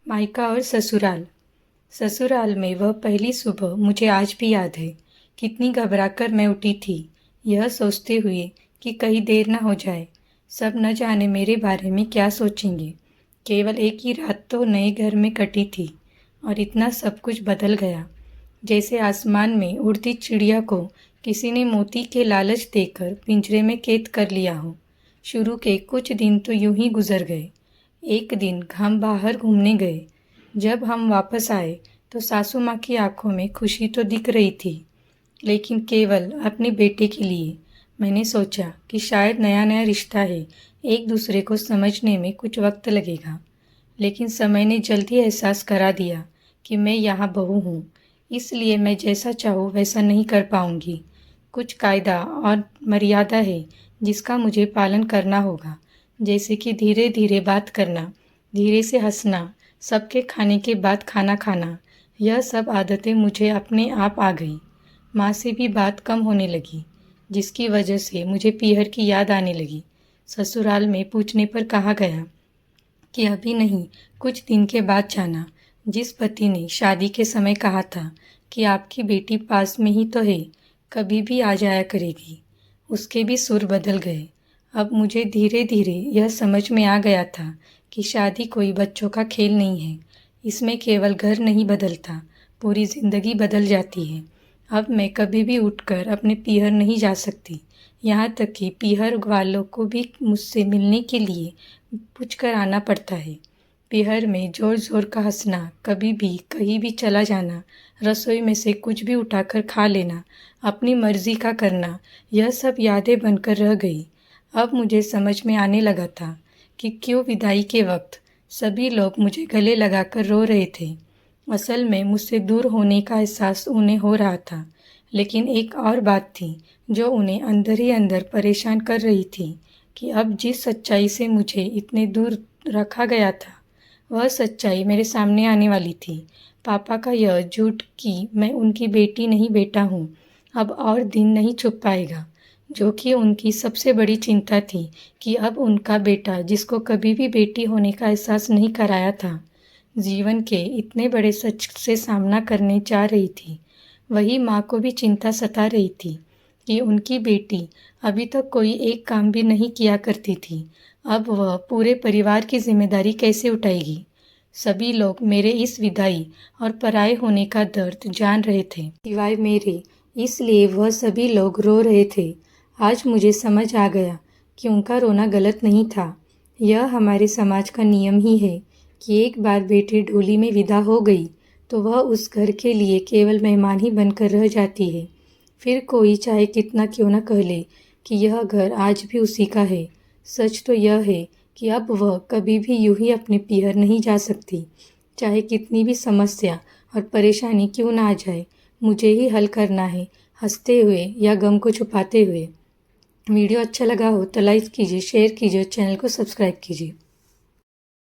मायका और ससुराल। ससुराल में वह पहली सुबह मुझे आज भी याद है। कितनी घबराकर मैं उठी थी, यह सोचते हुए कि कहीं देर ना हो जाए। सब न जाने मेरे बारे में क्या सोचेंगे। केवल एक ही रात तो नए घर में कटी थी और इतना सब कुछ बदल गया। जैसे आसमान में उड़ती चिड़िया को किसी ने मोती के लालच देकर पिंजरे में कैद कर लिया हो। शुरू के कुछ दिन तो यूं ही गुजर गए। एक दिन हम बाहर घूमने गए। जब हम वापस आए तो सासू माँ की आंखों में खुशी तो दिख रही थी, लेकिन केवल अपने बेटे के लिए। मैंने सोचा कि शायद नया नया रिश्ता है, एक दूसरे को समझने में कुछ वक्त लगेगा। लेकिन समय ने जल्दी एहसास करा दिया कि मैं यहाँ बहू हूँ, इसलिए मैं जैसा चाहूँ वैसा नहीं कर पाऊँगी। कुछ कायदा और मर्यादा है जिसका मुझे पालन करना होगा, जैसे कि धीरे धीरे बात करना, धीरे से हंसना, सबके खाने के बाद खाना खाना। यह सब आदतें मुझे अपने आप आ गई। माँ से भी बात कम होने लगी, जिसकी वजह से मुझे पीहर की याद आने लगी। ससुराल में पूछने पर कहा गया कि अभी नहीं, कुछ दिन के बाद जाना। जिस पति ने शादी के समय कहा था कि आपकी बेटी पास में ही तो है, कभी भी आ जाया करेगी, उसके भी सुर बदल गए। अब मुझे धीरे धीरे यह समझ में आ गया था कि शादी कोई बच्चों का खेल नहीं है। इसमें केवल घर नहीं बदलता, पूरी ज़िंदगी बदल जाती है। अब मैं कभी भी उठकर अपने पीहर नहीं जा सकती, यहाँ तक कि पीहर वालों को भी मुझसे मिलने के लिए पूछ कर आना पड़ता है। पीहर में ज़ोर ज़ोर का हंसना, कभी भी कहीं भी चला जाना, रसोई में से कुछ भी उठाकर खा लेना, अपनी मर्जी का करना, यह सब यादें बनकर रह गई। अब मुझे समझ में आने लगा था कि क्यों विदाई के वक्त सभी लोग मुझे गले लगाकर रो रहे थे। असल में मुझसे दूर होने का एहसास उन्हें हो रहा था, लेकिन एक और बात थी जो उन्हें अंदर ही अंदर परेशान कर रही थी कि अब जिस सच्चाई से मुझे इतने दूर रखा गया था, वह सच्चाई मेरे सामने आने वाली थी। पापा का यह झूठ कि मैं उनकी बेटी नहीं बेटा हूँ, अब और दिन नहीं छुप पाएगा, जो कि उनकी सबसे बड़ी चिंता थी कि अब उनका बेटा, जिसको कभी भी बेटी होने का एहसास नहीं कराया था, जीवन के इतने बड़े सच से सामना करने जा रही थी। वही माँ को भी चिंता सता रही थी कि उनकी बेटी अभी तक कोई एक काम भी नहीं किया करती थी, अब वह पूरे परिवार की जिम्मेदारी कैसे उठाएगी। सभी लोग मेरे इस विदाई और पराये होने का दर्द जान रहे थे, सिवाय मेरे, इसलिए वह सभी लोग रो रहे थे। आज मुझे समझ आ गया कि उनका रोना गलत नहीं था। यह हमारे समाज का नियम ही है कि एक बार बेटी डोली में विदा हो गई तो वह उस घर के लिए केवल मेहमान ही बनकर रह जाती है। फिर कोई चाहे कितना क्यों न कह ले कि यह घर आज भी उसी का है, सच तो यह है कि अब वह कभी भी यूं ही अपने पीहर नहीं जा सकती। चाहे कितनी भी समस्या और परेशानी क्यों ना आ जाए, मुझे ही हल करना है, हंसते हुए या गम को छुपाते हुए। वीडियो अच्छा लगा हो तो लाइक कीजिए, शेयर कीजिए और चैनल को सब्सक्राइब कीजिए।